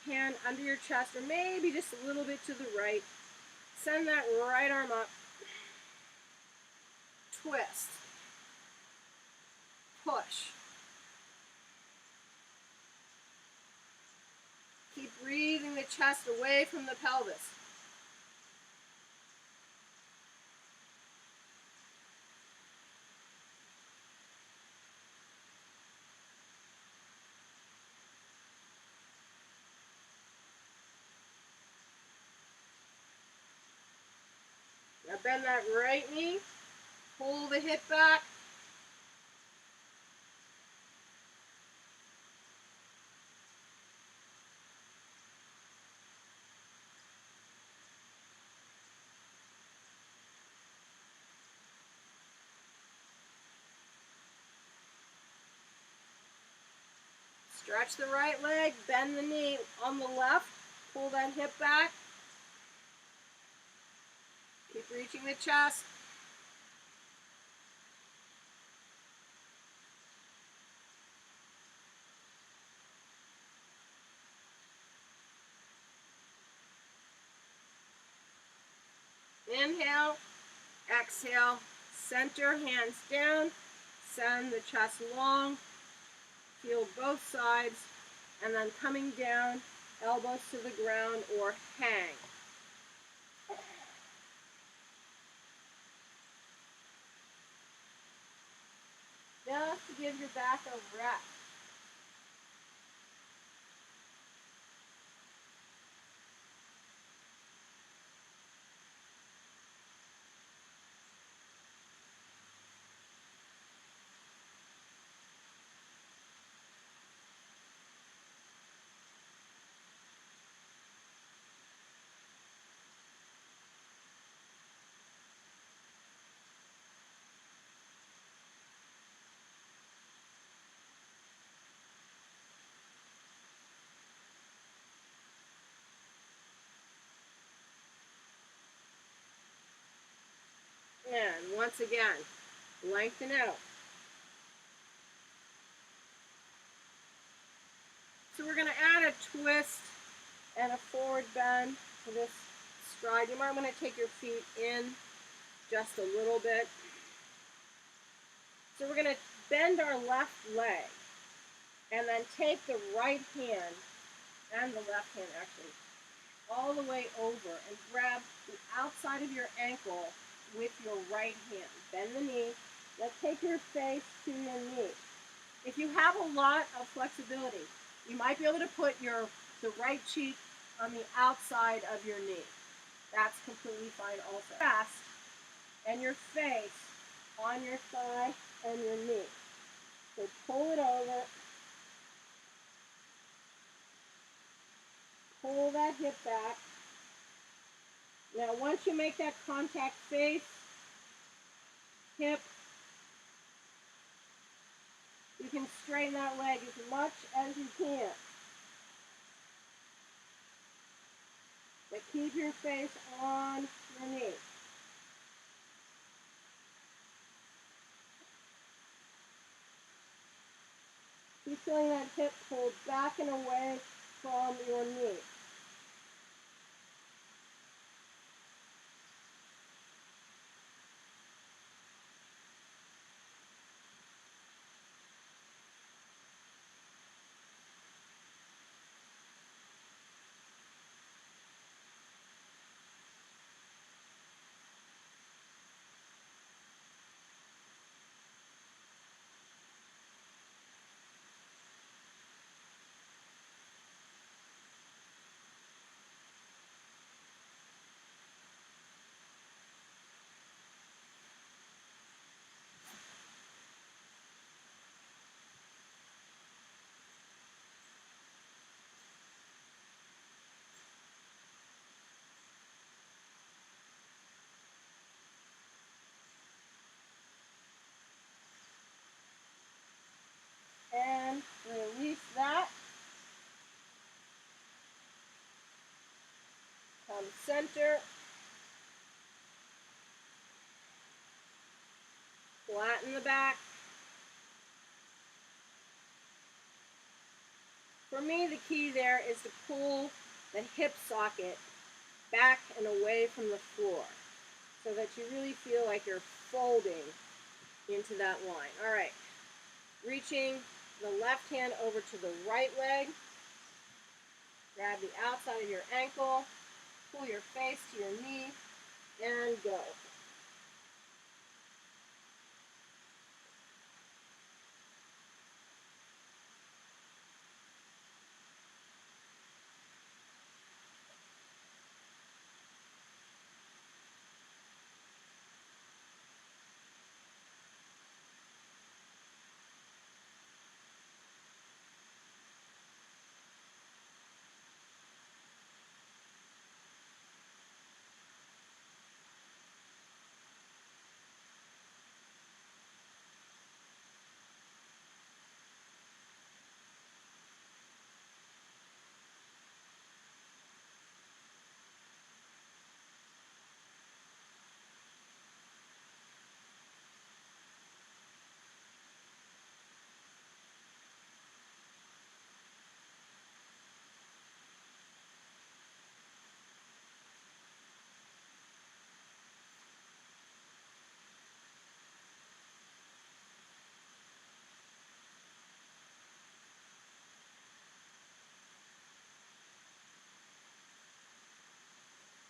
hand under your chest, or maybe just a little bit to the right. Send that right arm up. Twist. Push. Keep breathing the chest away from the pelvis. Now bend that right knee. Pull the hip back. Stretch the right leg, bend the knee on the left, pull that hip back. Keep reaching the chest. Inhale, exhale, center, hands down, send the chest long, feel both sides, and then coming down, elbows to the ground or hang. Just to give your back a rest. And once again, lengthen out. So we're going to add a twist and a forward bend to this stride. You might want to take your feet in just a little bit. So we're going to bend our left leg and then take the right hand and the left hand actually all the way over and grab the outside of your ankle with your right hand. Bend the knee. Now take your face to your knee. If you have a lot of flexibility, you might be able to put the right cheek on the outside of your knee. That's completely fine also. Chest and your face on your thigh and your knee. So pull it over. Pull that hip back. Now once you make that contact face, hip, you can straighten that leg as much as you can. But keep your face on your knee. Keep feeling that hip pulled back and away from your knee. Center, flatten the back. For me, the key there is to pull the hip socket back and away from the floor so that you really feel like you're folding into that line. All right, reaching the left hand over to the right leg, grab the outside of your ankle, pull your face to your knee, and go.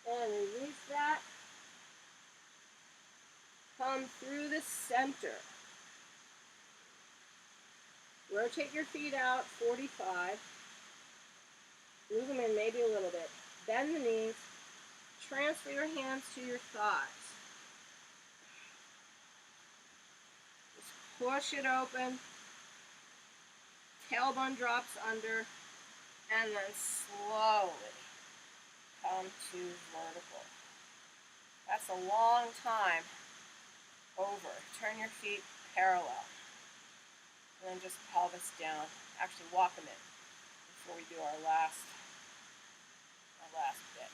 And release that. Come through the center. Rotate your feet out 45. Move them in maybe a little bit. Bend the knees. Transfer your hands to your thighs. Just push it open. Tailbone drops under. And then slowly come to vertical. That's a long time over. Turn your feet parallel. And then just pelvis down. Actually walk them in before we do our last bit.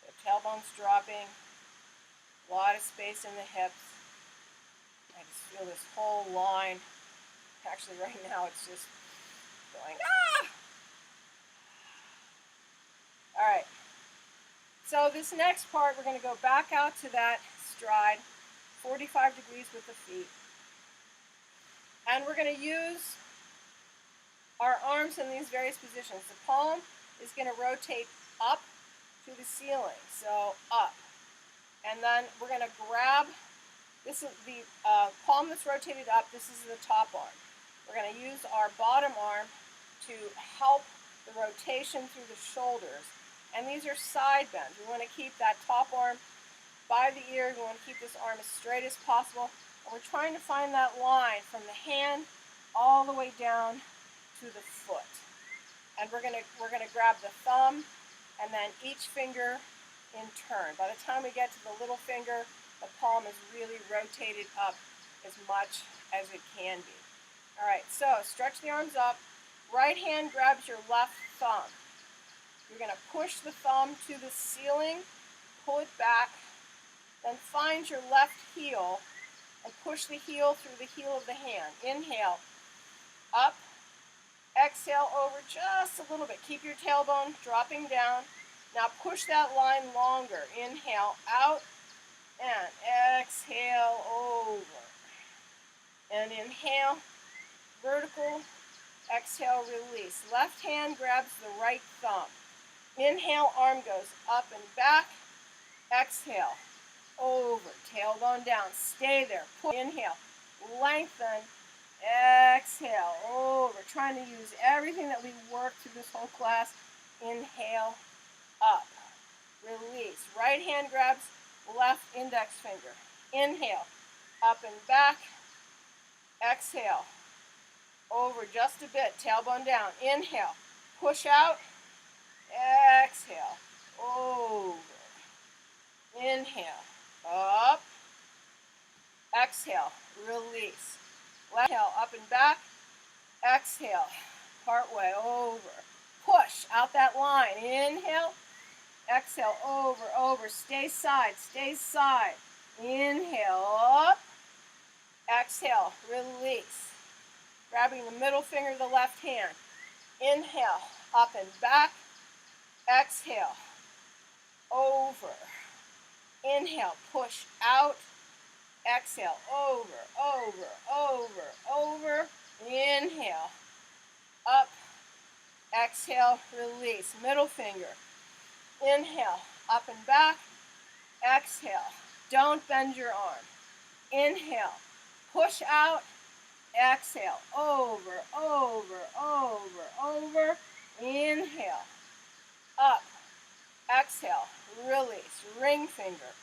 The tailbone's dropping. A lot of space in the hips. I just feel this whole line. Actually right now it's just going, ah! Alright. So this next part we're going to go back out to that stride, 45 degrees with the feet. And we're going to use our arms in these various positions. The palm is going to rotate up to the ceiling, so up. And then we're going to grab, this is the palm that's rotated up, this is the top arm. We're going to use our bottom arm to help the rotation through the shoulders. And these are side bends. We want to keep that top arm by the ear. We want to keep this arm as straight as possible. And we're trying to find that line from the hand all the way down to the foot. And we're going to grab the thumb and then each finger in turn. By the time we get to the little finger, the palm is really rotated up as much as it can be. All right, so stretch the arms up. Right hand grabs your left thumb. You're going to push the thumb to the ceiling, pull it back, then find your left heel and push the heel through the heel of the hand. Inhale, up, exhale over just a little bit. Keep your tailbone dropping down. Now push that line longer. Inhale, out, and exhale over. And inhale, vertical, exhale, release. Left hand grabs the right thumb. Inhale, arm goes up and back. Exhale, over, tailbone down. Stay there. Pull. Inhale, lengthen. Exhale, over. Trying to use everything that we worked through this whole class. Inhale, up. Release. Right hand grabs left index finger. Inhale, up and back. Exhale, over just a bit. Tailbone down. Inhale, push out. Exhale, over. Inhale, up. Exhale, release. Inhale, up and back. Exhale, part way over. push out that line. Inhale, exhale, over, over. Stay side, stay side. Inhale, up. Exhale, release. Grabbing the middle finger of the left hand. Inhale, up and back. Exhale, over. Inhale, push out. Exhale, over, over, over, over. Inhale, up. Exhale, release. Middle finger. Inhale, up and back. Exhale, don't bend your arm. Inhale, push out. Exhale, over, over, over, over. Inhale, up. Exhale, release. Ring finger.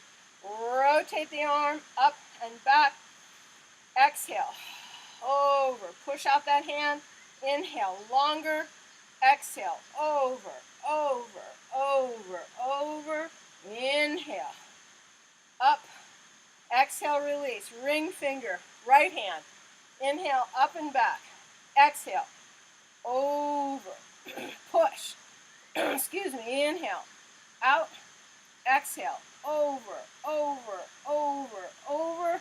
Rotate the arm, up and back. Exhale, over. Push out that hand. Inhale, longer. Exhale, over, over, over, over. Inhale, up. Exhale, release. Ring finger, right hand. Inhale, up and back. Exhale, over. Push. Excuse me. Inhale, out. Exhale, over, over, over, over.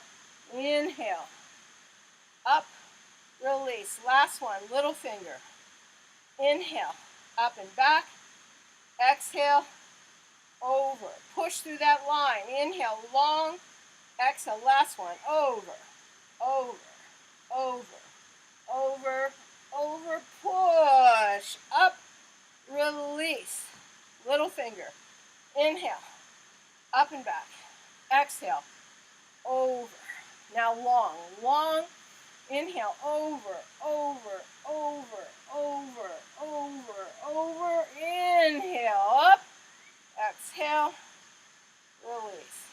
Inhale, up. Release. Last one. Little finger. Inhale, up and back. Exhale, over. Push through that line. Inhale, long. Exhale, last one. Over, over, over, over, over. Push. Up. Release. Little finger. Inhale, up and back. Exhale, over. Now long, long. Inhale, over, over, over, over, over, over. Inhale, up. Exhale, release.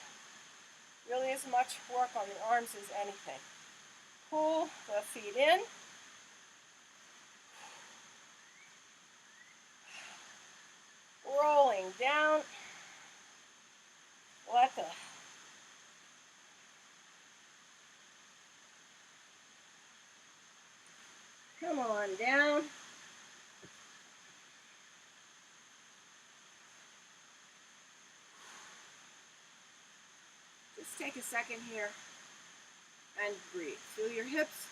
Really as much work on the arms as anything. Pull the feet in. Rolling down. Let the come on down. Just take a second here and breathe. Feel your hips,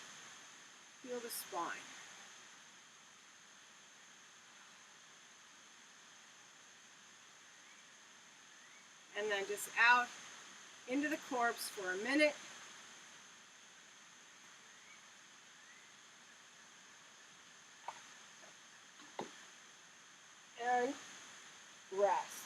feel the spine. And then just out into the corpse for a minute. And rest.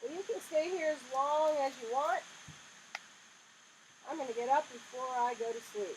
You can stay here as long as you want. I'm going to get up before I go to sleep.